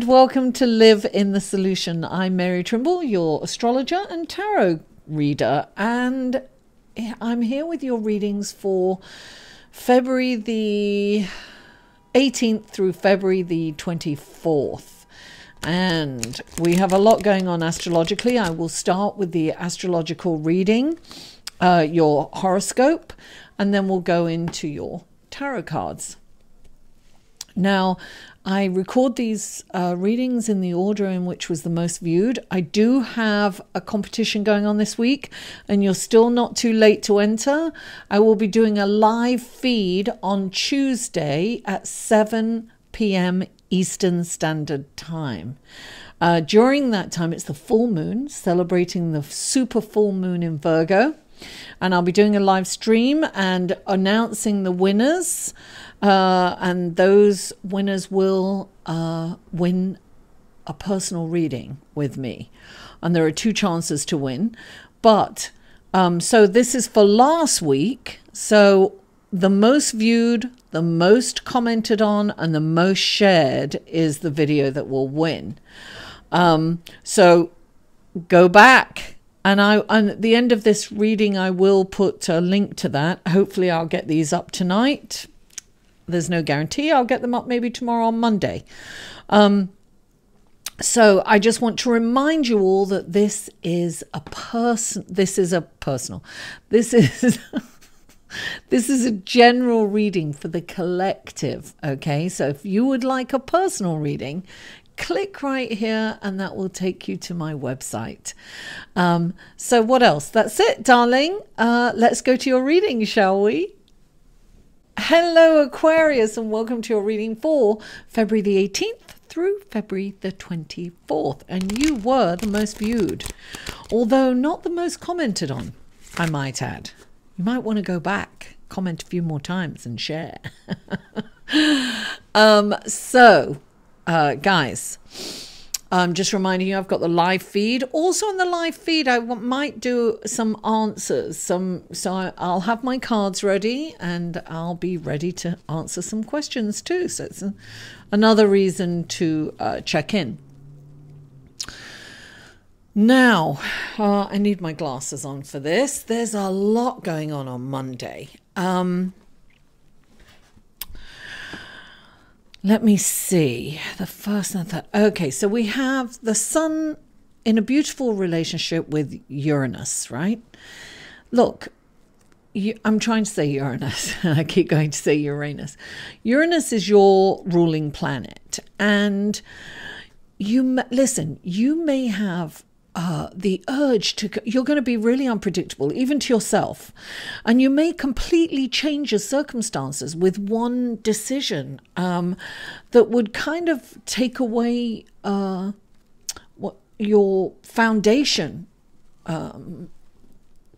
welcome to Live in the Solution. I'm Mary Trimble, your astrologer and tarot reader, and I'm here with your readings for February the 18th through February the 24th. And we have a lot going on astrologically. I will start with the astrological reading, your horoscope, and then we'll go into your tarot cards. Now, I record these readings in the order in which was the most viewed. I do have a competition going on this week, and you're still not too late to enter. I will be doing a live feed on Tuesday at 7 p.m. Eastern Standard Time. During that time, it's the full moon, celebrating the super full moon in Virgo. And I'll be doing a live stream and announcing the winners. And those winners will win a personal reading with me. And there are 2 chances to win. But so this is for last week. So the most viewed, the most commented on, and the most shared is the video that will win. So go back. And at the end of this reading, I will put a link to that. Hopefully I'll get these up tonight. There's no guarantee. I'll get them up maybe tomorrow on Monday. So I just want to remind you all that this is a this is a general reading for the collective. Okay, so if you would like a personal reading, click right here and that will take you to my website. So what else? That's it, darling. Let's go to your reading, shall we? Hello, Aquarius, and welcome to your reading for February the 18th through February the 24th. And you were the most viewed, although not the most commented on, I might add. You might want to go back, comment a few more times and share. Guys, I'm just reminding you, I've got the live feed. Also on the live feed, I might do some answers. So I'll have my cards ready and I'll be ready to answer some questions too. So it's another reason to check in. Now, I need my glasses on for this. There's a lot going on Monday. Let me see. The first and third. Okay, so we have the sun in a beautiful relationship with Uranus, right? Look, I'm trying to say Uranus. I keep going to say Uranus. Uranus is your ruling planet. And you may have the urge to, you're going to be really unpredictable, even to yourself. And you may completely change your circumstances with one decision that would kind of take away your foundation,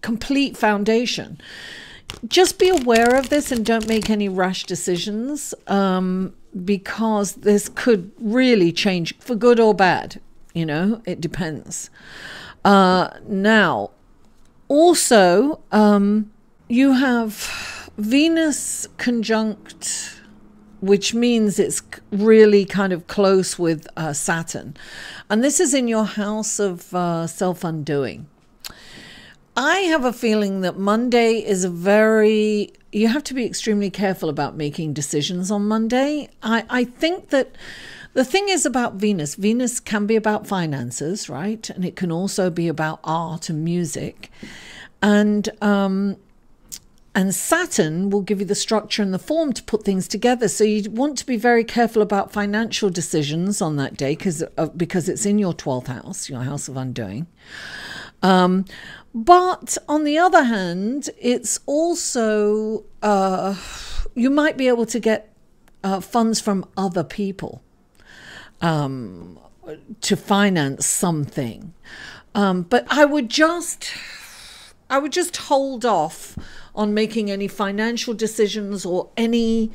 complete foundation. Just be aware of this and don't make any rash decisions because this could really change for good or bad. You know, it depends. Now, also, you have Venus conjunct, which means it's really kind of close with Saturn. And this is in your house of self-undoing. I have a feeling that Monday is you have to be extremely careful about making decisions on Monday. I think that the thing is about Venus can be about finances, right? And it can also be about art and music. And Saturn will give you the structure and the form to put things together. So you want to be very careful about financial decisions on that day because it's in your 12th house, your house of undoing. But on the other hand, it's also, you might be able to get funds from other people to finance something. But I would just hold off on making any financial decisions or any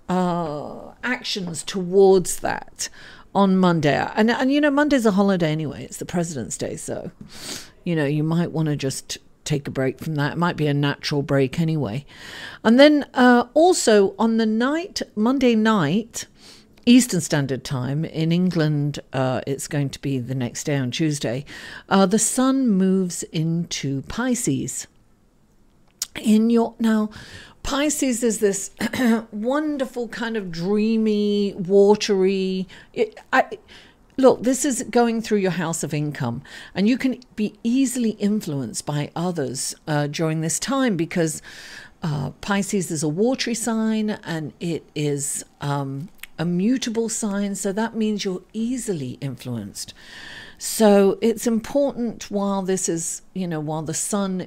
actions towards that on Monday. And you know, Monday's a holiday anyway. It's the President's Day. So, you know, you might want to just take a break from that. It might be a natural break anyway. And then also on the Monday night, Eastern Standard Time. In England, it's going to be the next day on Tuesday. The sun moves into Pisces. Now, Pisces is this wonderful kind of dreamy, watery. Look, this is going through your house of income, and you can be easily influenced by others during this time because Pisces is a watery sign, and it is a mutable sign, so that means you're easily influenced. So it's important while this is, while the sun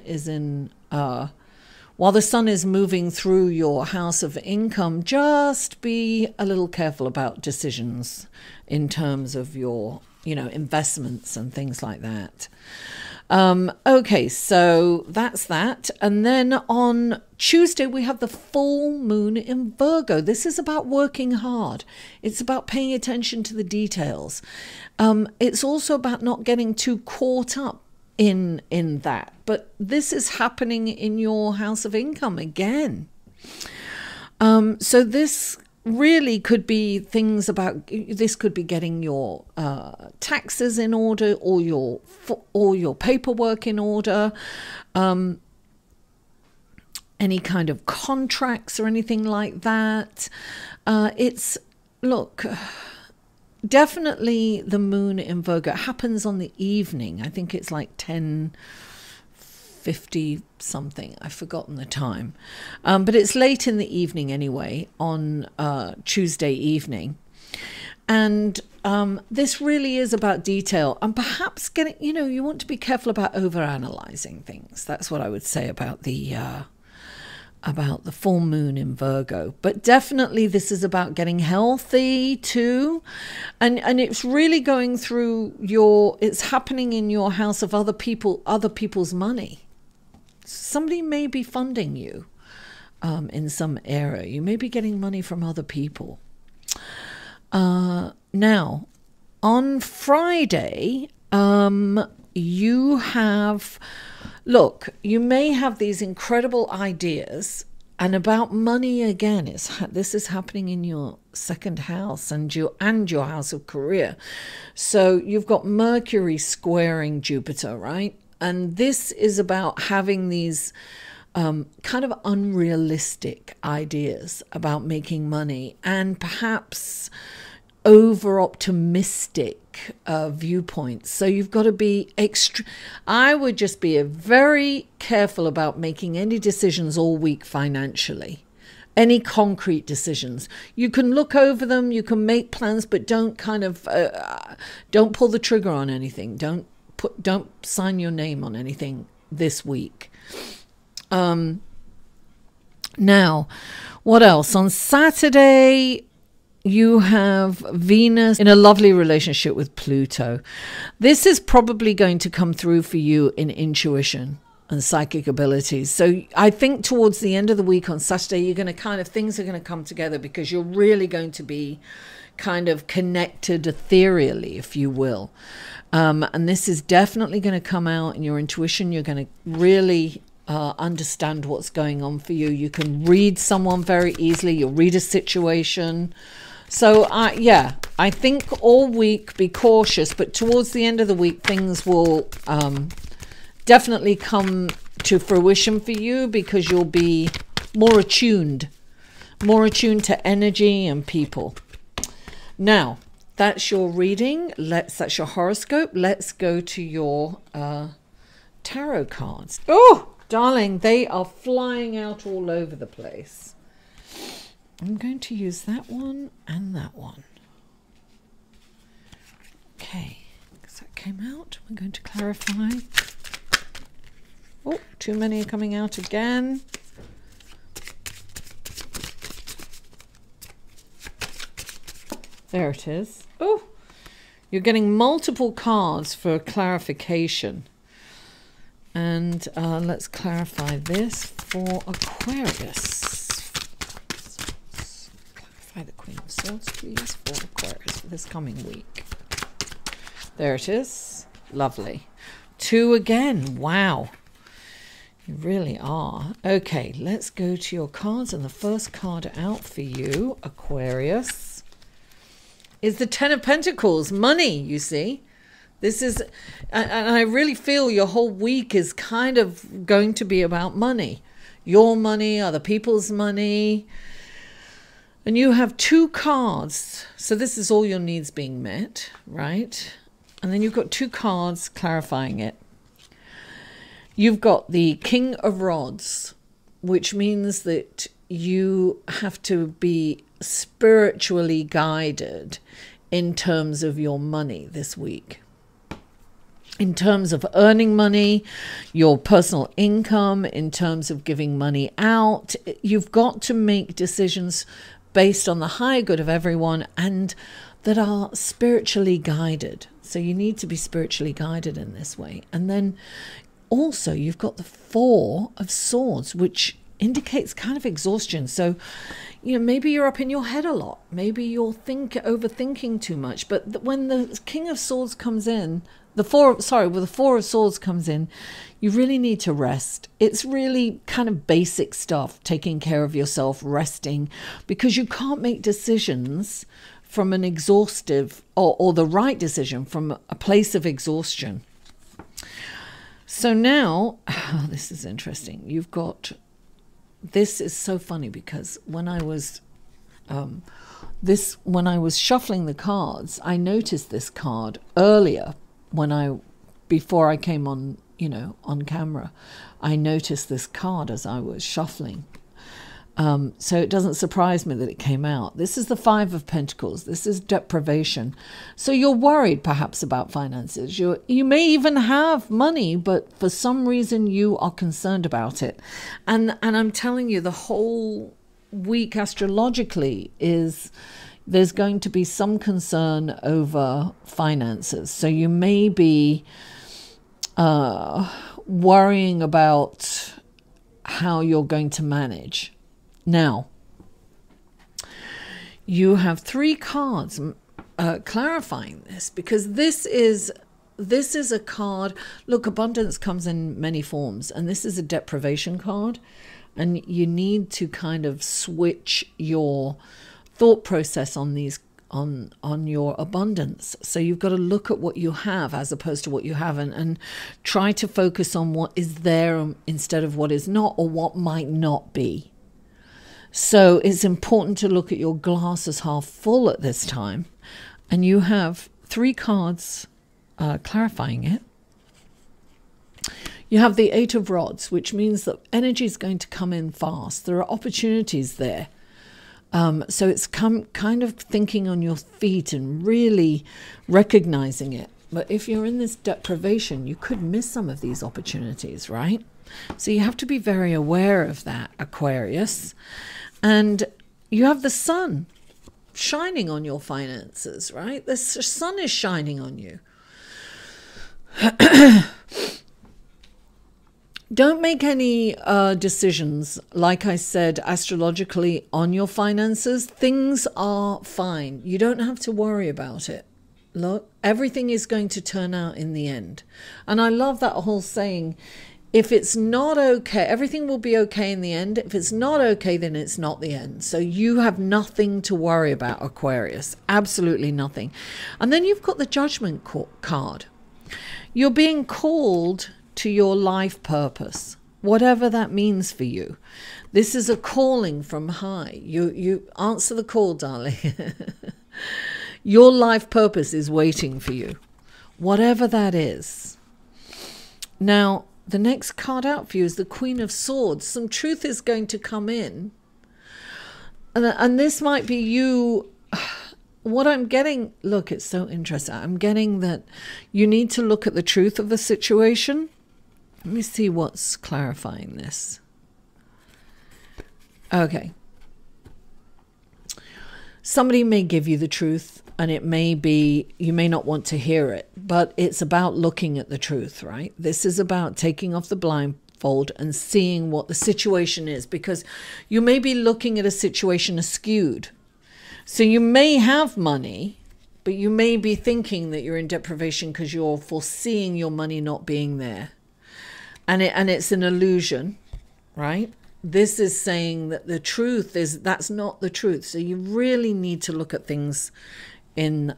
is moving through your house of income, just be a little careful about decisions in terms of your, investments and things like that. Okay, so that's that. And then on Tuesday, we have the full moon in Virgo. This is about working hard. It's about paying attention to the details. It's also about not getting too caught up in that. But this is happening in your house of income again. So this really could be things about, this could be getting your taxes in order, or your paperwork in order, any kind of contracts or anything like that. Definitely the moon in Virgo happens on the evening. I think it's like 10:50 something. I've forgotten the time. But it's late in the evening anyway, on Tuesday evening. And this really is about detail, and perhaps getting, you want to be careful about overanalyzing things. That's what I would say about the full moon in Virgo. But definitely this is about getting healthy too. And it's really going through it's happening in your house of other people's money. Somebody may be funding you in some area. You may be getting money from other people. Now, on Friday, you may have these incredible ideas, and about money again. This is happening in your second house and your house of career. So you've got Mercury squaring Jupiter, right? And this is about having these kind of unrealistic ideas about making money, and perhaps over-optimistic viewpoints. So you've got to be I would just be very careful about making any decisions all week financially. Any concrete decisions. You can look over them, you can make plans, but don't don't pull the trigger on anything. Don't sign your name on anything this week. Now, what else? On Saturday, you have Venus in a lovely relationship with Pluto. This is probably going to come through for you in intuition and psychic abilities. So I think towards the end of the week on Saturday, you're going to things are going to come together, because you're really going to be kind of connected ethereally, if you will. And this is definitely going to come out in your intuition. You're going to really understand what's going on for you. You can read someone very easily. You'll read a situation. So, I think all week be cautious, but towards the end of the week, things will definitely come to fruition for you, because you'll be more attuned to energy and people. Now, that's your reading. That's your horoscope. Let's go to your tarot cards. Oh, darling, they are flying out all over the place. I'm going to use that one and that one. Okay, because that came out. We're going to clarify. Oh, too many are coming out again. There it is. Oh, you're getting multiple cards for clarification. And let's clarify this for Aquarius. Clarify the Queen of Swords, please, for Aquarius for this coming week. There it is. Lovely. 2 again. Wow. You really are. Okay, let's go to your cards. And the first card out for you, Aquarius. is the Ten of Pentacles, money, you see. This is, and I really feel your whole week is kind of going to be about money. Your money, other people's money. And you have 2 cards. So this is all your needs being met, right? And then you've got 2 cards clarifying it. You've got the King of Rods, which means that you have to be spiritually guided in terms of your money this week. In terms of earning money, your personal income, in terms of giving money out, you've got to make decisions based on the higher good of everyone and that are spiritually guided. So you need to be spiritually guided in this way. And then also you've got the 4 of Swords, which indicates kind of exhaustion. So, you know, maybe you're up in your head a lot. Maybe you're overthinking too much. But when the King of Swords comes in, the 4 of Swords comes in, you really need to rest. It's really kind of basic stuff, taking care of yourself, resting, because you can't make decisions from an exhaustive or the right decision from a place of exhaustion. So now, this is interesting. You've got, this is so funny because when I was shuffling the cards, I noticed this card earlier before I came on, you know, on camera. I noticed this card as I was shuffling. So it doesn't surprise me that it came out. This is the 5 of Pentacles. This is deprivation. So you're worried perhaps about finances. You may even have money, but for some reason you are concerned about it. And I'm telling you, the whole week astrologically is there's going to be some concern over finances. So you may be worrying about how you're going to manage. Now, you have 3 cards clarifying this, because this is a card. Look, abundance comes in many forms, and this is a deprivation card, and you need to kind of switch your thought process on these on your abundance. So you've got to look at what you have as opposed to what you haven't, and try to focus on what is there instead of what is not, or what might not be. So it's important to look at your glass as half full at this time. And you have 3 cards clarifying it. You have the 8 of Rods, which means that energy is going to come in fast. There are opportunities there. So it's kind of thinking on your feet and really recognizing it. But if you're in this deprivation, you could miss some of these opportunities, right? So you have to be very aware of that, Aquarius. And you have the sun shining on your finances, right? The sun is shining on you. Don't make any decisions, like I said, astrologically on your finances. Things are fine. You don't have to worry about it. Look, everything is going to turn out in the end. And I love that whole saying, if it's not okay, everything will be okay in the end. If it's not okay, then it's not the end. So you have nothing to worry about, Aquarius. Absolutely nothing. And then you've got the Judgment card. You're being called to your life purpose, whatever that means for you. This is a calling from high. You answer the call, darling. Your life purpose is waiting for you, whatever that is. Now, the next card out for you is the Queen of Swords. Some truth is going to come in. And this might be you. What I'm getting, look, it's so interesting. I'm getting that you need to look at the truth of the situation. Let me see what's clarifying this. Okay. Somebody may give you the truth, and it may be, you may not want to hear it, but it's about looking at the truth, right? This is about taking off the blindfold and seeing what the situation is, because you may be looking at a situation askewed. So you may have money, but you may be thinking that you're in deprivation because you're foreseeing your money not being there. And it's an illusion, right? This is saying that the truth is, that's not the truth. So you really need to look at things in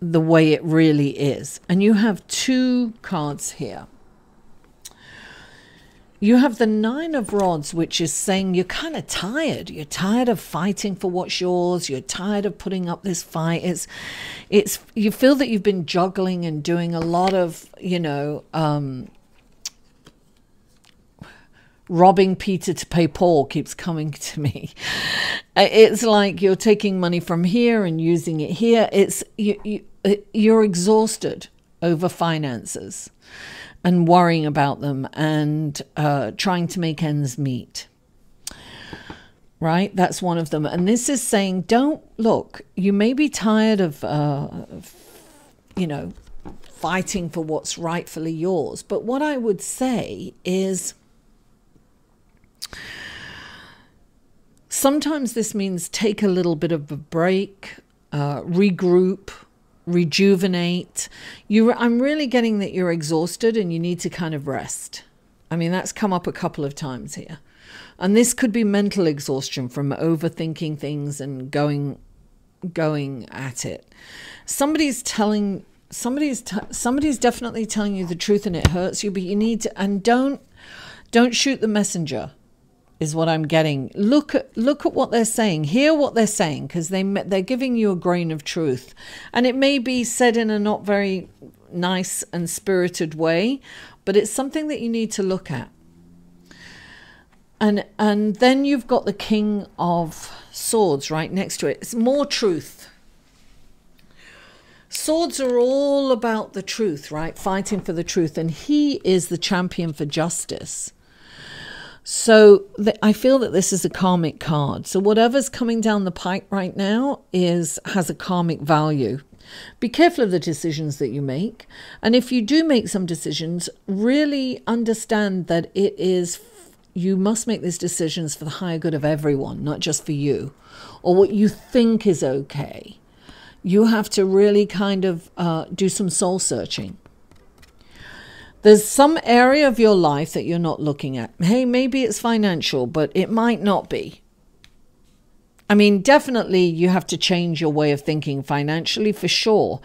the way it really is. And you have 2 cards here. You have the 9 of Rods, which is saying you're kind of tired. You're tired of fighting for what's yours. You're tired of putting up this fight. You feel that you've been juggling and doing a lot of, robbing Peter to pay Paul keeps coming to me. It's like you're taking money from here and using it here. You're exhausted over finances and worrying about them and trying to make ends meet. Right? That's one of them. And this is saying, you may be tired of, fighting for what's rightfully yours. But what I would say is, sometimes this means take a little bit of a break, regroup, rejuvenate. I'm really getting that you're exhausted and you need to kind of rest. I mean, that's come up a couple of times here. And this could be mental exhaustion from overthinking things and going at it. Somebody's definitely telling you the truth and it hurts you, but you need to, and don't shoot the messenger. Is what I'm getting. Look at what they're saying. Hear what they're saying, because they're giving you a grain of truth, and it may be said in a not very nice and spirited way, but it's something that you need to look at. And then you've got the King of Swords right next to it. It's more truth. Swords are all about the truth, right? Fighting for the truth, and he is the champion for justice. So I feel that this is a karmic card. So whatever's coming down the pike right now has a karmic value. Be careful of the decisions that you make. And if you do make some decisions, really understand that you must make these decisions for the higher good of everyone, not just for you, or what you think is okay. You have to really kind of do some soul searching. There's some area of your life that you're not looking at. Hey, maybe it's financial, but it might not be. I mean, definitely you have to change your way of thinking financially for sure.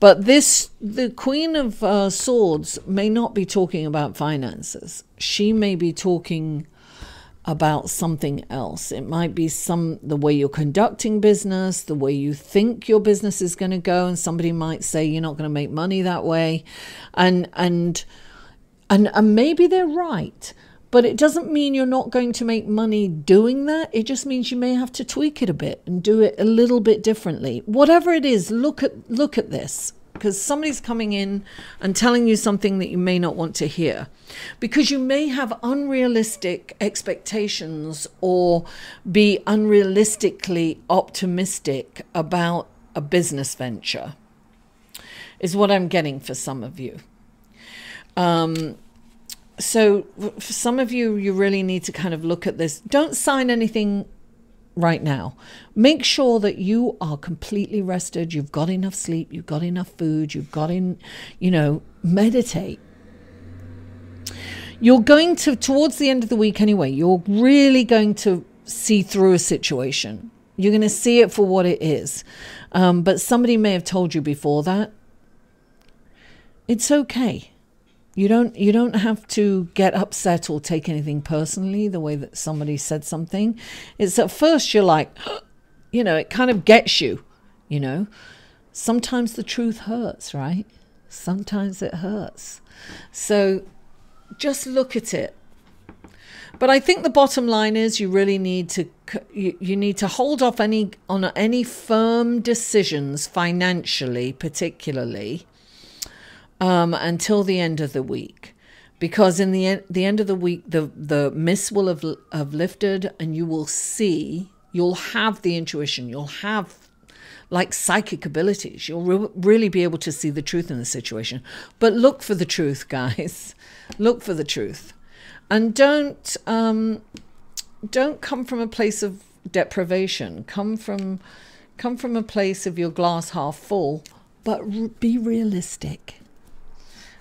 But the Queen of Swords may not be talking about finances. She may be talking about something else. It might be the way you're conducting business, the way you think your business is going to go, and somebody might say you're not going to make money that way, and maybe they're right, but it doesn't mean you're not going to make money doing that. It just means you may have to tweak it a bit and do it a little bit differently. Whatever it is, look at this, because somebody's coming in and telling you something that you may not want to hear, because you may have unrealistic expectations or be unrealistically optimistic about a business venture, is what I'm getting for some of you. So for some of you, you really need to kind of look at this. Don't sign anything right now. Make sure that you are completely rested. You've got enough sleep. You've got enough food. You've got meditate. You're going to, towards the end of the week anyway, you're really going to see through a situation. You're going to see it for what it is. But somebody may have told you before that. It's okay. You don't have to get upset or take anything personally the way that somebody said something. It's at first you're like, it kind of gets you, Sometimes the truth hurts, right? Sometimes it hurts. So just look at it. But I think the bottom line is you really need to you need to hold off on any firm decisions financially, particularly. Until the end of the week, because in the end of the week, the mist will have lifted, and you'll have the intuition, you'll have like psychic abilities, you'll really be able to see the truth in the situation. But look for the truth, guys. Look for the truth, and don't come from a place of deprivation. Come from a place of your glass half full, but be realistic.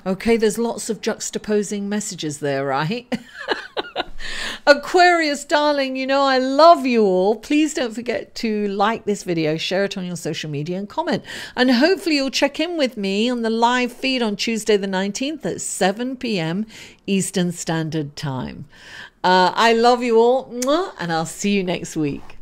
Okay, there's lots of juxtaposing messages there, right? Aquarius, darling, you know I love you all. Please don't forget to like this video, share it on your social media and comment. And hopefully you'll check in with me on the live feed on Tuesday the 19th at 7 p.m. Eastern Standard Time. I love you all, and I'll see you next week.